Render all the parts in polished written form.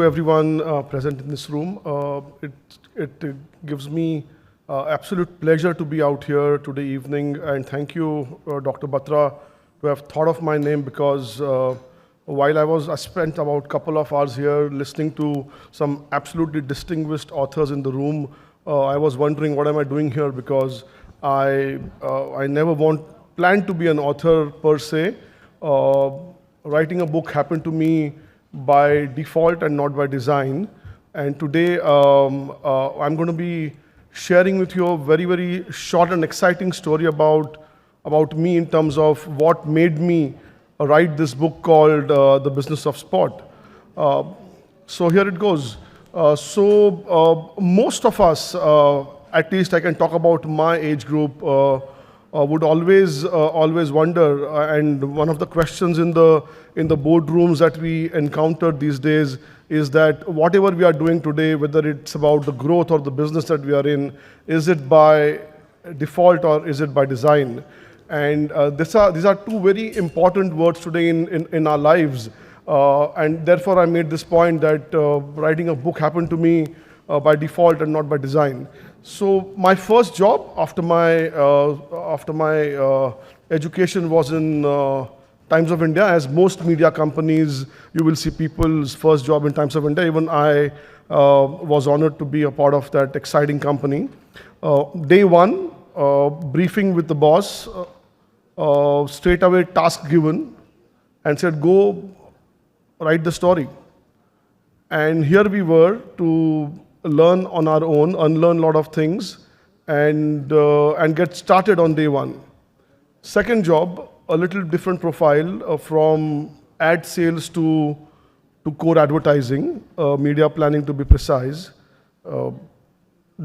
everyone present in this room. It gives me absolute pleasure to be out here today evening, and thank you, Dr. Batra, to have thought of my name, because while I spent about a couple of hours here listening to some absolutely distinguished authors in the room. I was wondering, what am I doing here? Because I never planned to be an author per se. Writing a book happened to me by default and not by design. And today I'm going to be sharing with you a very, very short and exciting story about me in terms of what made me write this book called The Business of Sport. So here it goes. Most of us, at least I can talk about my age group, would always wonder, and one of the questions in the boardrooms that we encounter these days is that whatever we are doing today, whether it's about the growth or the business that we are in, is it by default or is it by design? And these are two very important words today in our lives. And therefore, I made this point that writing a book happened to me by default and not by design. So my first job after my education was in Times of India. As most media companies, you will see people's first job in Times of India. Even I was honored to be a part of that exciting company. Day one, briefing with the boss, straight away task given, and said, go write the story. And here we were to learn on our own, unlearn a lot of things, and get started on day one. Second job, a little different profile, from ad sales to core advertising, media planning to be precise.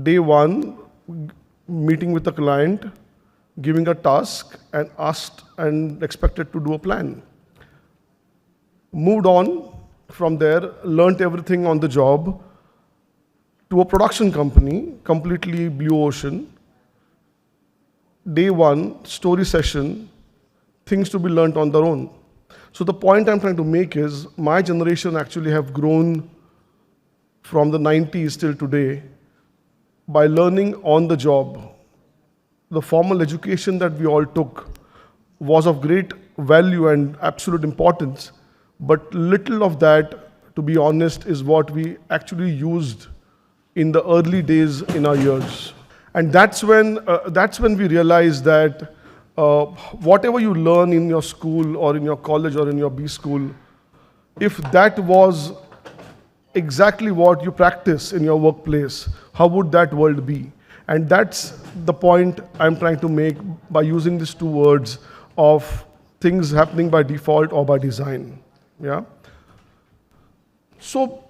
Day one, meeting with the client, giving a task, and asked and expected to do a plan. Moved on from there, learned everything on the job, to a production company, completely blue ocean. Day one, story session, things to be learned on their own. So the point I'm trying to make is, my generation actually have grown from the 90s till today by learning on the job. The formal education that we all took was of great value and absolute importance, but little of that, to be honest, is what we actually used in the early days in our years. And that's when we realized that whatever you learn in your school or in your college or in your B school, if that was exactly what you practice in your workplace, how would that world be? And that's the point I'm trying to make by using these two words of things happening by default or by design. Yeah. So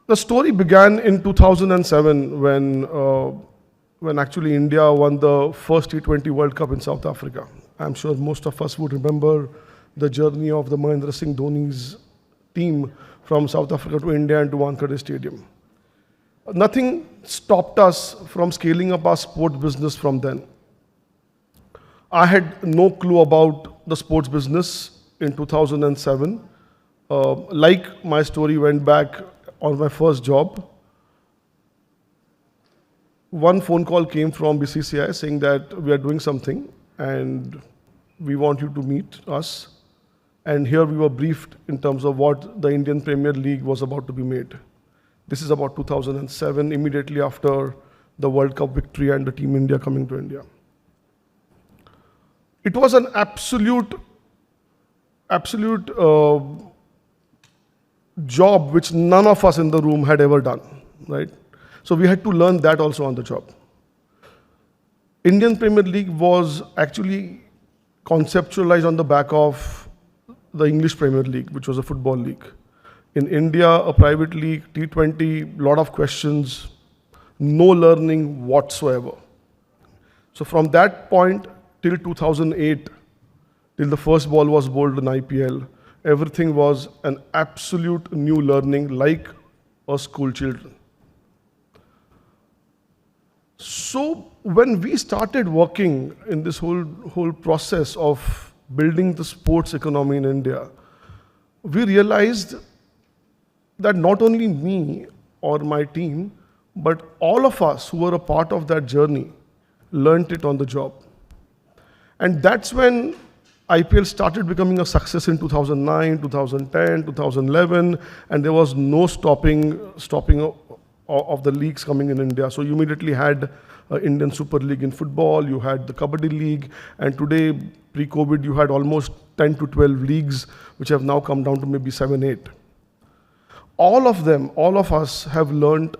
the story began in 2007 when actually India won the first T20 World Cup in South Africa. I'm sure most of us would remember the journey of the Mahendra Singh Dhoni's team from South Africa to India and to Wankhede Stadium. Nothing stopped us from scaling up our sports business from then. I had no clue about the sports business in 2007. Like my story went back on my first job, one phone call came from BCCI saying that we are doing something and we want you to meet us. And here we were briefed in terms of what the Indian Premier League was about to be made. This is about 2007, immediately after the World Cup victory and the Team India coming to India. It was an absolute job which none of us in the room had ever done, right? So we had to learn that also on the job. Indian Premier League was actually conceptualized on the back of the English Premier League, which was a football league. In India, a private league, T20, lot of questions, no learning whatsoever. So from that point till 2008, till the first ball was bowled in IPL, everything was an absolute new learning, like a school children. So when we started working in this whole process of building the sports economy in India, we realized that not only me or my team, but all of us who were a part of that journey learned it on the job. And that's when IPL started becoming a success in 2009, 2010, 2011, and there was no stopping of the leagues coming in India. So you immediately had Indian Super League in football, you had the Kabaddi League, and today, pre-COVID, you had almost 10 to 12 leagues, which have now come down to maybe 7, 8. All of them, all of us have learned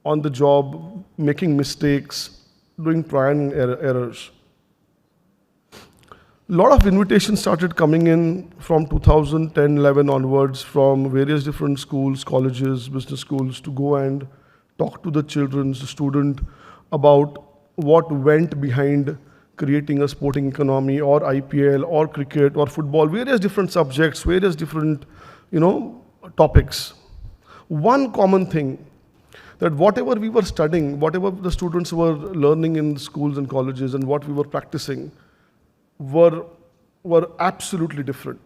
on the job, making mistakes, doing trial and errors. A lot of invitations started coming in from 2010-11 onwards from various different schools, colleges, business schools to go and talk to the children, the student about what went behind creating a sporting economy or IPL or cricket or football, various different subjects, various different, topics. One common thing, that whatever we were studying, whatever the students were learning in schools and colleges and what we were practicing were absolutely different.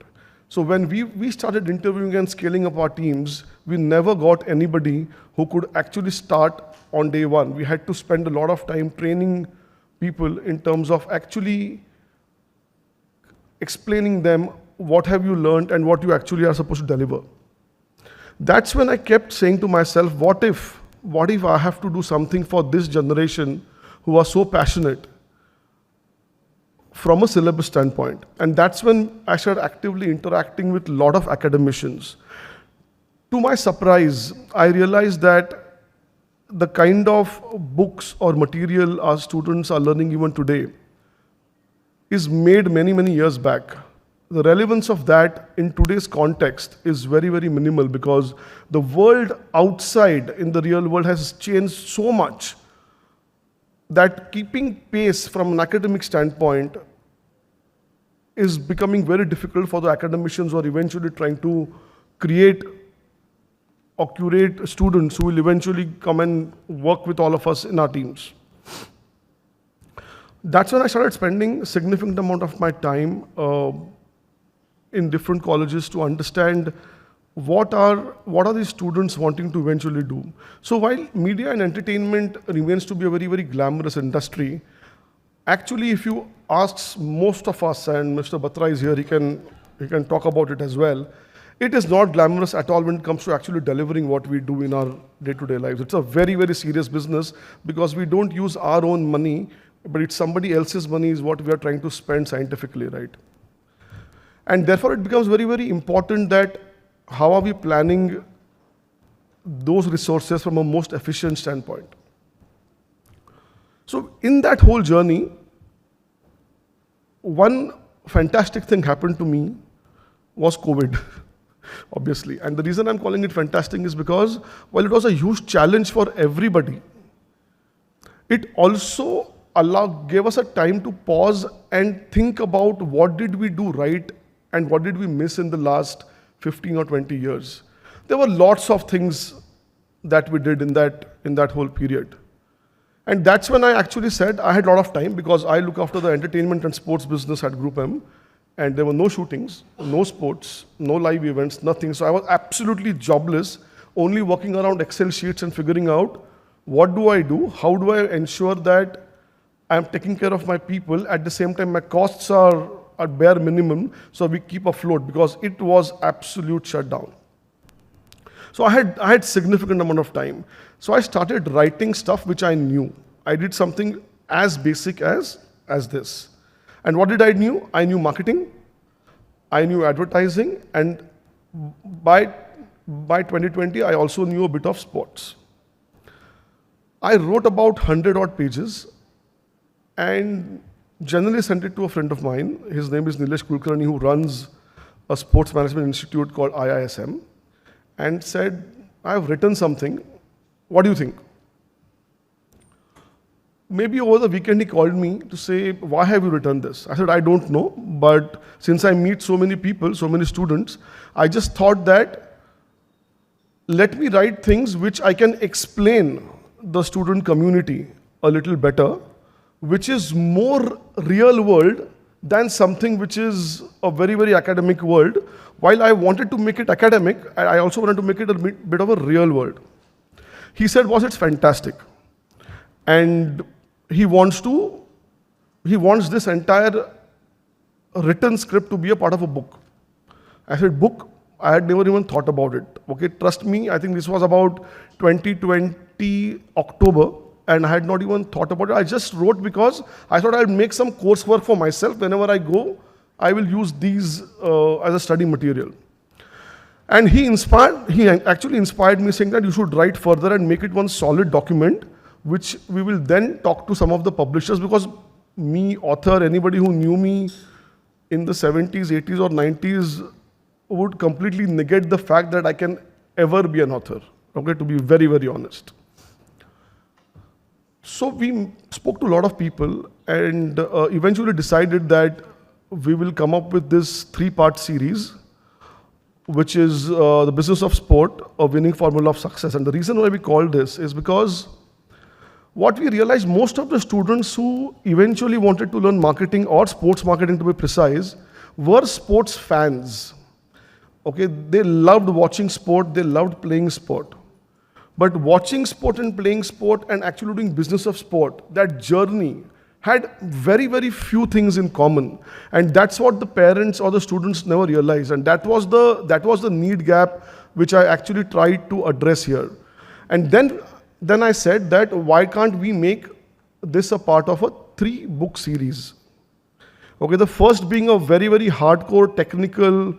So when we started interviewing and scaling up our teams, we never got anybody who could actually start on day one. We had to spend a lot of time training people in terms of actually explaining them what have you learned and what you actually are supposed to deliver. That's when I kept saying to myself, what if I have to do something for this generation who are so passionate from a syllabus standpoint? And that's when I started actively interacting with a lot of academicians. To my surprise, I realized that the kind of books or material our students are learning even today is made many, many years back. The relevance of that in today's context is very, very minimal because the world outside in the real world has changed so much that keeping pace from an academic standpoint is becoming very difficult for the academicians who are eventually trying to create or curate students who will eventually come and work with all of us in our teams. That's when I started spending a significant amount of my time in different colleges to understand what are these students wanting to eventually do. So while media and entertainment remains to be a very, very glamorous industry, actually if you ask most of us, and Mr. Batra is here, he can talk about it as well, it is not glamorous at all when it comes to actually delivering what we do in our day-to-day lives. It's a very, very serious business because we don't use our own money, but it's somebody else's money is what we are trying to spend scientifically, right? And therefore, it becomes very, very important that how are we planning those resources from a most efficient standpoint. So in that whole journey, one fantastic thing happened to me was COVID, obviously. And the reason I'm calling it fantastic is because while it was a huge challenge for everybody, it also gave us a time to pause and think about what did we do right and what did we miss in the last 15 or 20 years. There were lots of things that we did in that whole period. And that's when I actually said I had a lot of time because I look after the entertainment and sports business at GroupM, and there were no shootings, no sports, no live events, nothing. So I was absolutely jobless, only working around Excel sheets and figuring out what do I do, how do I ensure that I'm taking care of my people, at the same time my costs are at bare minimum, so we keep afloat because it was absolute shutdown. So I had significant amount of time. So I started writing stuff which I knew. I did something as basic as this. And what did I knew? I knew marketing, I knew advertising, and by 2020, I also knew a bit of sports. I wrote about 100 odd pages and generally sent it to a friend of mine. His name is Nilesh Kulkarni, who runs a sports management institute called IISM, and said, I've written something, what do you think? Maybe over the weekend he called me to say, why have you written this? I said, I don't know, but since I meet so many people, so many students, I just thought that let me write things which I can explain the student community a little better, which is more real world than something which is a very, very academic world. While I wanted to make it academic, I also wanted to make it a bit of a real world. He said, boss, it's fantastic. And he wants this entire written script to be a part of a book. I said, book? I had never even thought about it. Okay, trust me, I think this was about 2020 October, and I had not even thought about it. I just wrote because I thought I'd make some coursework for myself. Whenever I go, I will use these as a study material. And he actually inspired me, saying that you should write further and make it one solid document, which we will then talk to some of the publishers, because me, author, anybody who knew me in the 70s, 80s or 90s would completely negate the fact that I can ever be an author, okay, to be very, very honest. So we spoke to a lot of people and eventually decided that we will come up with this 3-part series, which is the business of sport, a winning formula of success. And the reason why we called this is because what we realized, most of the students who eventually wanted to learn marketing or sports marketing to be precise were sports fans. Okay, they loved watching sport, they loved playing sport. But watching sport and playing sport and actually doing business of sport, that journey had very, very few things in common. And that's what the parents or the students never realized. And that was the need gap which I actually tried to address here. And then I said that why can't we make this a part of a 3-book series? Okay, the first being a very, very hardcore, technical,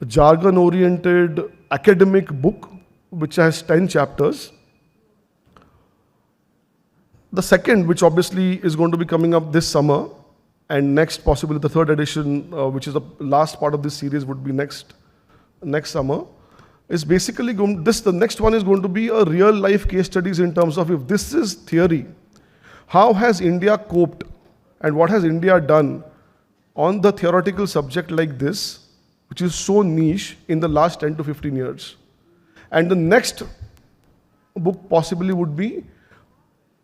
jargon-oriented academic book, which has 10 chapters. The second, which obviously is going to be coming up this summer, and next, possibly the 3rd edition, which is the last part of this series, would be next summer, is basically the next one is going to be a real life case studies in terms of, if this is theory, how has India coped and what has India done on the theoretical subject like this, which is so niche, in the last 10 to 15 years. And the next book possibly would be,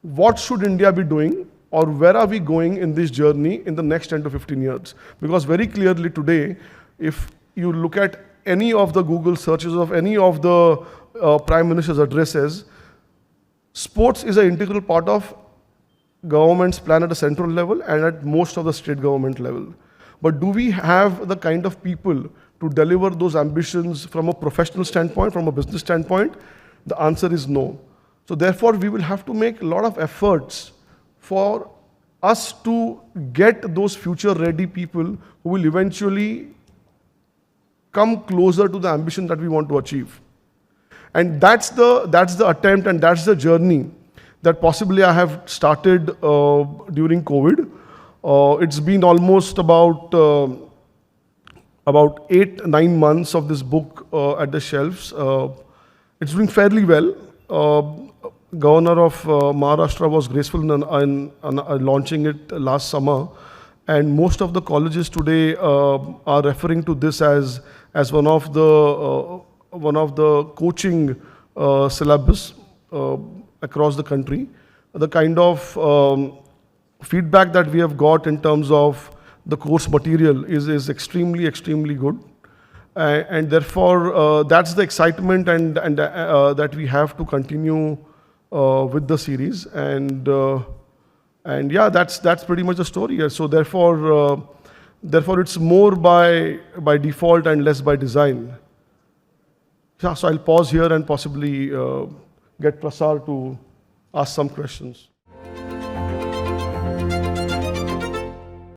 what should India be doing, or where are we going in this journey in the next 10 to 15 years? Because very clearly today, if you look at any of the Google searches of any of the Prime Minister's addresses, sports is an integral part of government's plan at a central level and at most of the state government level. But do we have the kind of people to deliver those ambitions from a professional standpoint, from a business standpoint? The answer is no. So therefore, we will have to make a lot of efforts for us to get those future-ready people who will eventually come closer to the ambition that we want to achieve. And that's the attempt and that's the journey that possibly I have started during COVID. It's been almost about 8-9 months of this book at the shelves. It's doing fairly well. Governor of Maharashtra was graceful in launching it last summer, and most of the colleges today are referring to this as one of the coaching syllabus across the country. The kind of feedback that we have got in terms of the course material is extremely, extremely good. And therefore, that's the excitement and that we have to continue with the series. And yeah, that's pretty much the story here. So therefore, it's more by default and less by design. Yeah, so I'll pause here and possibly get Prasar to ask some questions.